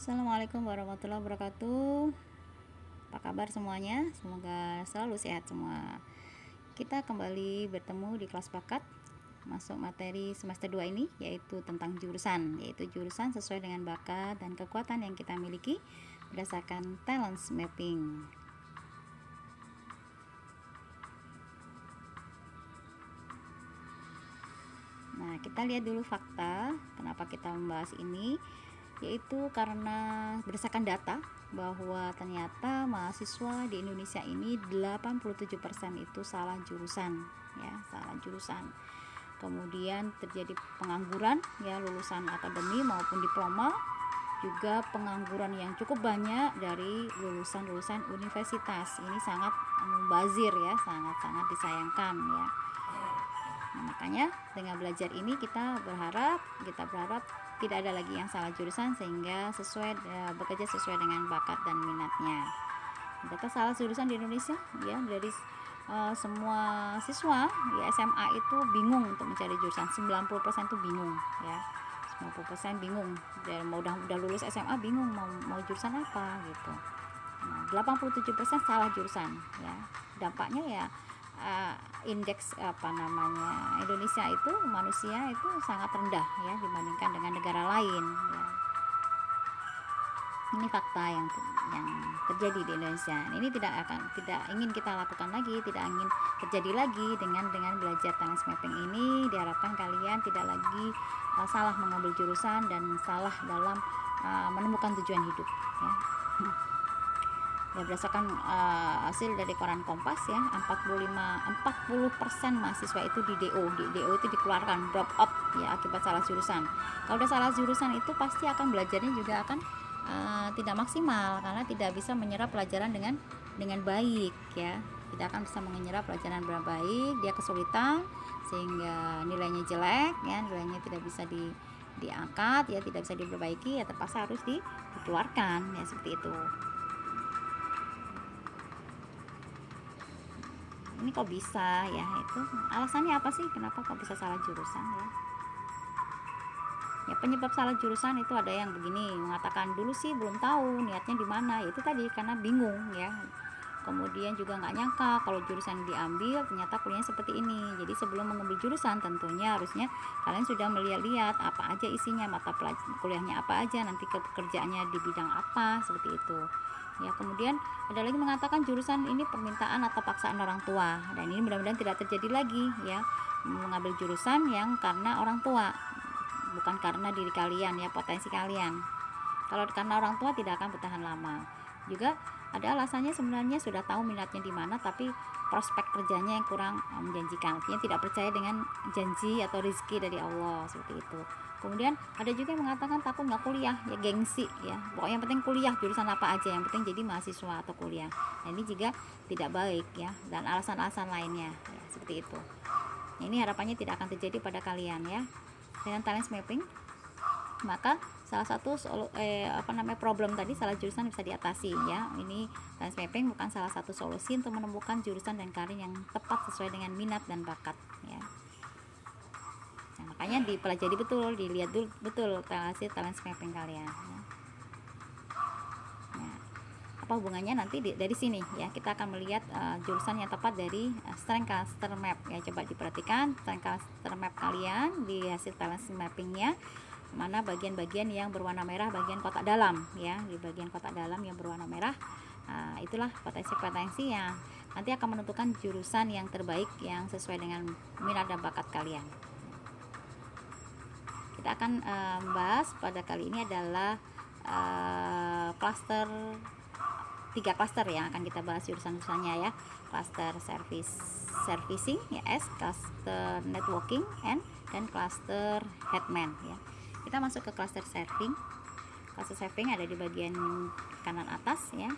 Assalamualaikum warahmatullahi wabarakatuh. Apa kabar semuanya? Semoga selalu sehat semua. Kita kembali bertemu di kelas bakat masuk materi semester 2 ini, yaitu tentang jurusan sesuai dengan bakat dan kekuatan yang kita miliki berdasarkan talents mapping. Nah, kita lihat dulu fakta kenapa kita membahas ini, yaitu karena berdasarkan data bahwa ternyata mahasiswa di Indonesia ini 87% itu salah jurusan, ya, salah jurusan. Kemudian terjadi pengangguran, ya, lulusan akademi maupun diploma, juga pengangguran yang cukup banyak dari lulusan universitas. Ini sangat mubazir, ya, sangat-sangat disayangkan, ya. Nah, makanya dengan belajar ini kita berharap tidak ada lagi yang salah jurusan, sehingga bekerja sesuai dengan bakat dan minatnya. Data salah jurusan di Indonesia, ya, dari semua siswa di SMA itu bingung untuk mencari jurusan. 90% itu bingung, ya. 90% bingung. Dan udah lulus SMA bingung mau jurusan apa gitu. Nah, 87% salah jurusan, ya. Dampaknya ya indeks Indonesia itu, manusia itu sangat rendah, ya, dibandingkan dengan negara lain, ya. Ini fakta yang terjadi di Indonesia. Ini tidak ingin kita lakukan lagi, tidak ingin terjadi lagi. Dengan belajar talent mapping ini diharapkan kalian tidak lagi salah mengambil jurusan dan salah dalam menemukan tujuan hidup, ya. Ya, berdasarkan hasil dari koran Kompas, ya, 40% mahasiswa itu di DO itu dikeluarkan, drop out, ya, akibat salah jurusan. Kalau udah salah jurusan itu pasti akan belajarnya juga akan tidak maksimal, karena tidak bisa menyerap pelajaran dengan baik, ya. Tidak akan bisa menyerap pelajaran dengan baik, dia kesulitan sehingga nilainya jelek, ya, nilainya tidak bisa diangkat, ya, tidak bisa diperbaiki, ya, terpaksa harus dikeluarkan, ya, seperti itu. Ini kok bisa, ya, itu alasannya apa sih, kenapa kok bisa salah jurusan, ya? Ya, penyebab salah jurusan itu ada yang begini, mengatakan dulu sih belum tahu niatnya di mana, itu tadi karena bingung, ya. Kemudian juga nggak nyangka kalau jurusan diambil ternyata kuliahnya seperti ini. Jadi sebelum mengambil jurusan tentunya harusnya kalian sudah melihat apa aja isinya, mata kuliahnya apa aja, nanti pekerjaannya di bidang apa, seperti itu. Ya, kemudian ada lagi mengatakan jurusan ini permintaan atau paksaan orang tua, dan ini mudah-mudahan tidak terjadi lagi, ya, mengambil jurusan yang karena orang tua, bukan karena diri kalian, ya, potensi kalian. Kalau karena orang tua tidak akan bertahan lama. Juga ada alasannya sebenarnya sudah tahu minatnya di mana, tapi prospek kerjanya yang kurang menjanjikan, artinya tidak percaya dengan janji atau rezeki dari Allah, seperti itu. Kemudian ada juga yang mengatakan takut nggak kuliah, ya, gengsi, ya, pokoknya yang penting kuliah, jurusan apa aja yang penting jadi mahasiswa atau kuliah. Nah, ini juga tidak baik, ya, dan alasan-alasan lainnya, ya, seperti itu. Nah, ini harapannya tidak akan terjadi pada kalian, ya. Dengan talent mapping maka salah satu problem tadi salah jurusan bisa diatasi, ya. Ini talent mapping bukan salah satu solusi untuk menemukan jurusan dan karir yang tepat sesuai dengan minat dan bakat, ya. Nah, makanya dipelajari betul, dilihat dulu betul hasil talent mapping kalian, ya. Nah, apa hubungannya nanti dari sini, ya, kita akan melihat jurusan yang tepat dari strength cluster map, ya. Coba diperhatikan strength cluster map kalian di hasil talent mappingnya, mana bagian-bagian yang berwarna merah bagian kotak dalam, ya. Di bagian kotak dalam yang berwarna merah, itulah potensi-potensi yang nanti akan menentukan jurusan yang terbaik yang sesuai dengan minat dan bakat kalian. Kita akan membahas pada kali ini adalah tiga klaster yang akan kita bahas jurusan-jurusannya, ya. Klaster servicing, ya, S, klaster networking, N, dan klaster headman, ya. Kita masuk ke klaster serving. Klaster serving ada di bagian kanan atas, ya.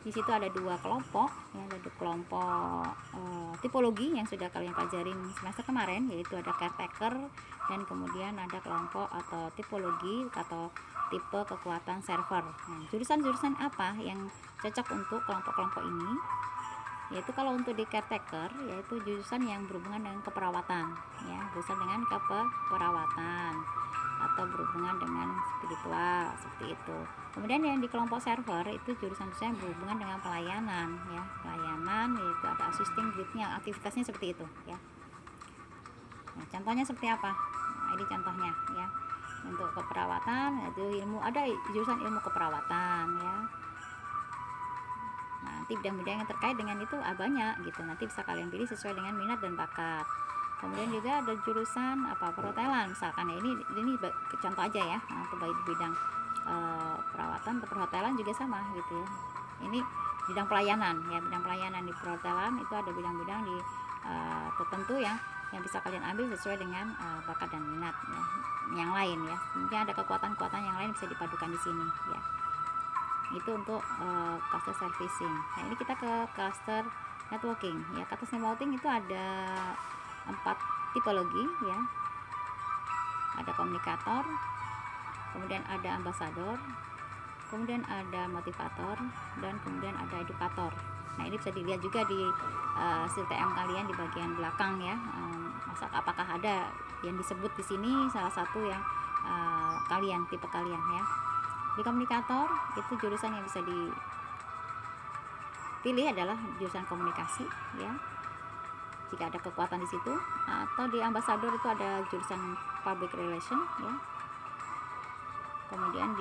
Di situ ada dua kelompok, ya, ada dua kelompok tipologi yang sudah kalian pelajarin semester kemarin, yaitu ada caretaker dan kemudian ada kelompok atau tipologi atau tipe kekuatan server. Nah, jurusan-jurusan apa yang cocok untuk kelompok-kelompok ini? Yaitu kalau untuk di caretaker, yaitu jurusan yang berhubungan dengan keperawatan, ya, jurusan dengan keperawatan. atau berhubungan dengan spiritual seperti itu. Kemudian yang di kelompok server itu jurusan-jurusan yang berhubungan dengan pelayanan ya, pelayanan yaitu ada assisting gridnya, aktivitasnya seperti itu ya. Nah, contohnya seperti apa? Nah, ini contohnya ya. Untuk keperawatan itu ada jurusan ilmu keperawatan ya. Nanti bidang-bidang yang terkait dengan itu banyak gitu, nanti bisa kalian pilih sesuai dengan minat dan bakat. Kemudian juga ada jurusan perhotelan misalkan ya, ini contoh aja ya, untuk bidang perawatan atau perhotelan juga sama gitu ya. Ini bidang pelayanan ya, bidang pelayanan di perhotelan itu ada bidang-bidang di tertentu yang bisa kalian ambil sesuai dengan bakat dan minat ya. Yang lain ya, mungkin ada kekuatan-kekuatan yang lain bisa dipadukan di sini ya. Itu untuk cluster servicing. Nah, ini kita ke cluster networking ya. Cluster networking itu ada 4 tipologi ya. Ada komunikator, kemudian ada ambasador, kemudian ada motivator, dan kemudian ada edukator. Nah, ini bisa dilihat juga di hasil TM kalian di bagian belakang ya. Apakah ada yang disebut di sini salah satu yang tipe kalian ya. Di komunikator itu jurusan yang bisa dipilih adalah jurusan komunikasi ya, jika ada kekuatan di situ. Atau di ambasador itu ada jurusan public relation ya. Kemudian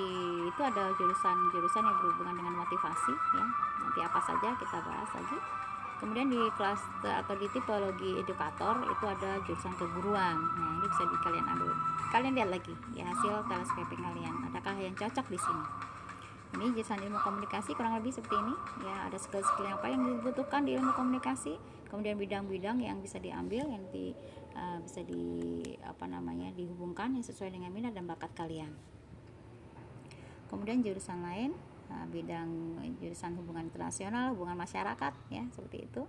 itu ada jurusan yang berhubungan dengan motivasi ya. Nanti apa saja kita bahas lagi. Kemudian di cluster atau di tipologi edukator itu ada jurusan keguruan. Nah, ini bisa kalian ambil. Kalian lihat lagi ya hasil teleskoping kalian, adakah yang cocok di sini. Ini jurusan ilmu komunikasi kurang lebih seperti ini ya, ada skill-skill apa yang dibutuhkan di ilmu komunikasi, kemudian bidang-bidang yang bisa diambil, yang bisa dihubungkan yang sesuai dengan minat dan bakat kalian. Kemudian jurusan lain, bidang jurusan hubungan internasional, hubungan masyarakat ya, seperti itu.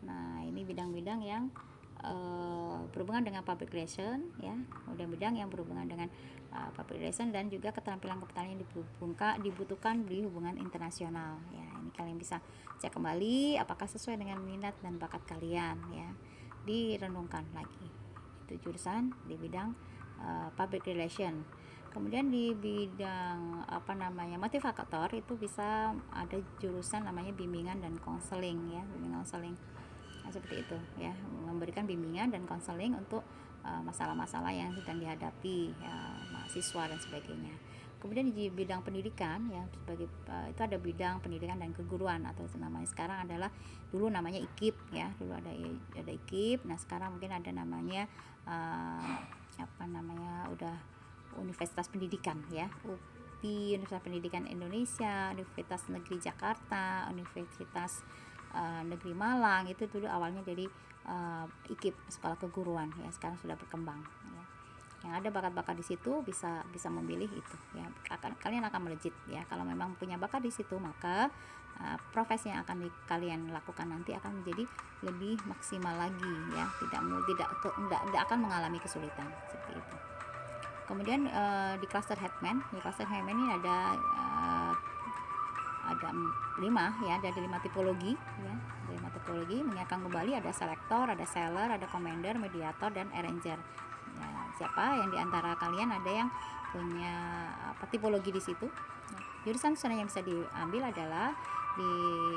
Nah, ini bidang-bidang yang berhubungan dengan public relation ya, kemudian bidang yang berhubungan dengan public relation dan juga keterampilan-keterampilan yang dibutuhkan di hubungan internasional ya. Ini kalian bisa cek kembali apakah sesuai dengan minat dan bakat kalian ya, direnungkan lagi. Itu jurusan di bidang public relation. Kemudian di bidang motivator itu bisa ada jurusan namanya bimbingan dan konseling ya, bimbingan konseling. Nah, seperti itu ya, memberikan bimbingan dan konseling untuk masalah-masalah yang sedang dihadapi ya, mahasiswa dan sebagainya. Kemudian di bidang pendidikan ya, sebagai itu ada bidang pendidikan dan keguruan, atau namanya sekarang adalah, dulu namanya IKIP ya, dulu ada IKIP. Nah, sekarang mungkin ada namanya udah Universitas Pendidikan ya, UPI, Universitas Pendidikan Indonesia, Universitas Negeri Jakarta, Universitas Negeri Malang. Itu dulu awalnya dari IKIP, sekolah keguruan ya, sekarang sudah berkembang ya. Yang ada bakat-bakat di situ bisa memilih itu ya, kalian akan melejit ya. Kalau memang punya bakat di situ, maka profesi yang akan kalian lakukan nanti akan menjadi lebih maksimal lagi ya, tidak akan mengalami kesulitan seperti itu. Kemudian di cluster headman, ini ada 5 ya, dari 5 tipologi ya. Dari 5 tipologi mengingatkan kembali, ada selektor, ada seller, ada commander, mediator, dan arranger. Ya, siapa yang diantara kalian ada yang punya tipologi di situ? Jurusan yang bisa diambil adalah di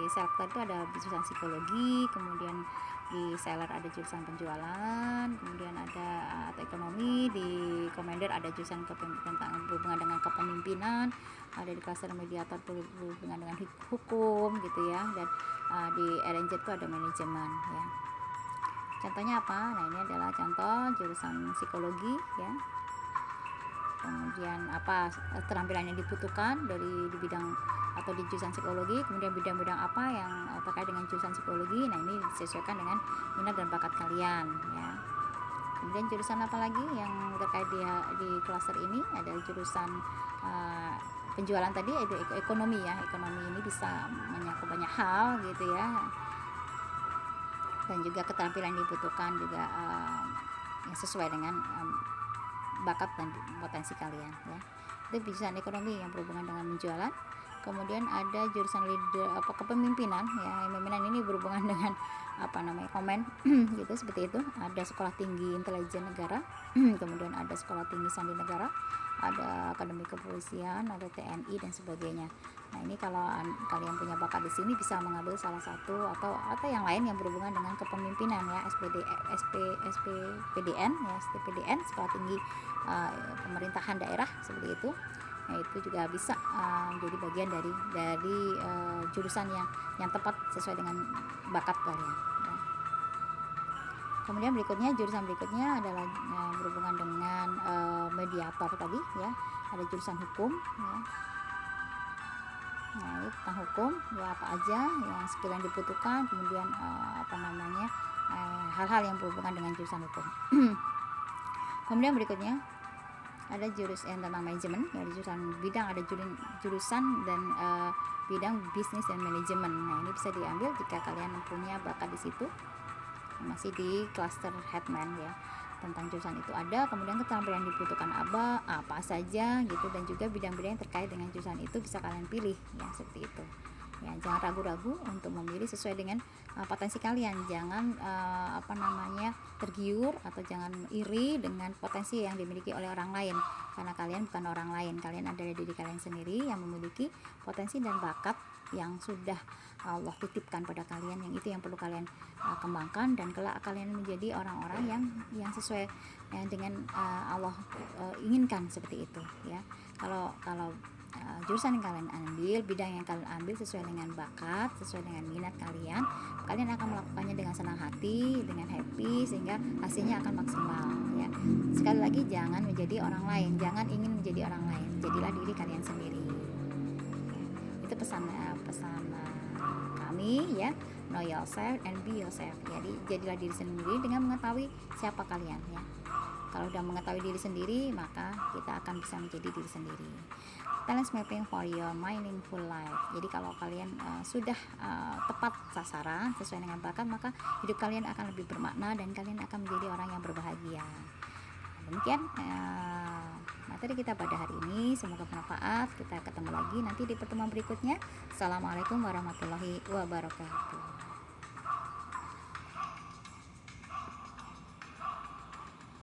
selektor itu ada jurusan psikologi, kemudian di seller ada jurusan penjualan, kemudian ada atau ekonomi. Di commander ada jurusan tentang berhubungan dengan kepemimpinan, ada di cluster mediator berhubungan dengan hukum gitu ya, dan di arranger itu ada manajemen ya. Contohnya apa? Nah, ini adalah contoh jurusan psikologi ya. Kemudian apa keterampilan yang dibutuhkan di bidang atau di jurusan psikologi, kemudian bidang-bidang apa yang terkait dengan jurusan psikologi. Nah, ini disesuaikan dengan minat dan bakat kalian ya. Kemudian jurusan apa lagi yang terkait di cluster ini? Ada jurusan penjualan tadi, ada ekonomi ya. Ekonomi ini bisa menyangkut banyak hal gitu ya, dan juga keterampilan yang dibutuhkan juga yang sesuai dengan bakat dan potensi kalian ya. Itu jurusan ekonomi yang berhubungan dengan penjualan. Kemudian ada jurusan leader kepemimpinan ya. Kepemimpinan ini berhubungan dengan komen gitu, seperti itu. Ada sekolah tinggi intelijen negara, kemudian ada sekolah tinggi sandi negara, ada akademi kepolisian, ada TNI dan sebagainya. Nah, ini kalau kalian punya bakat di sini bisa mengambil salah satu atau yang lain yang berhubungan dengan kepemimpinan ya, SPPDN ya, SPPDN, sekolah tinggi pemerintahan daerah, seperti itu. Nah, itu juga bisa menjadi bagian dari jurusan yang tepat sesuai dengan bakat kalian ya. Kemudian jurusan berikutnya adalah berhubungan dengan mediator tadi ya. Ada jurusan hukum ya. Nah, ini tentang hukum ya, apa aja yang skill yang dibutuhkan, kemudian hal-hal yang berhubungan dengan jurusan hukum. Kemudian berikutnya ada jurusan tentang manajemen ya, di jurusan bidang ada jurusan dan bidang bisnis dan manajemen. Nah, ini bisa diambil jika kalian punya bakat di situ, masih di cluster Headman ya. Tentang jurusan itu ada, kemudian keterampilan yang dibutuhkan apa saja gitu, dan juga bidang-bidang yang terkait dengan jurusan itu bisa kalian pilih ya, seperti itu ya. Jangan ragu-ragu untuk memilih sesuai dengan potensi kalian. Jangan tergiur atau jangan iri dengan potensi yang dimiliki oleh orang lain, karena kalian bukan orang lain. Kalian adalah diri kalian sendiri yang memiliki potensi dan bakat yang sudah Allah titipkan pada kalian, yang itu yang perlu kalian kembangkan, dan kelak kalian menjadi orang-orang yang sesuai dengan Allah inginkan, seperti itu ya. Kalau jurusan yang kalian ambil, bidang yang kalian ambil sesuai dengan bakat, sesuai dengan minat kalian akan melakukannya dengan senang hati, dengan happy, sehingga hasilnya akan maksimal ya. Sekali lagi, jangan menjadi orang lain, jangan ingin menjadi orang lain, jadilah diri kalian sendiri ya. Itu pesan kami ya, know yourself and be yourself. Jadi jadilah diri sendiri dengan mengetahui siapa kalian ya. Kalau sudah mengetahui diri sendiri, maka kita akan bisa menjadi diri sendiri. Talent mapping for your meaningful life. Jadi kalau kalian sudah tepat sasaran sesuai dengan bakat, maka hidup kalian akan lebih bermakna dan kalian akan menjadi orang yang berbahagia. Demikian materi kita pada hari ini, semoga bermanfaat. Kita ketemu lagi nanti di pertemuan berikutnya. Assalamualaikum warahmatullahi wabarakatuh.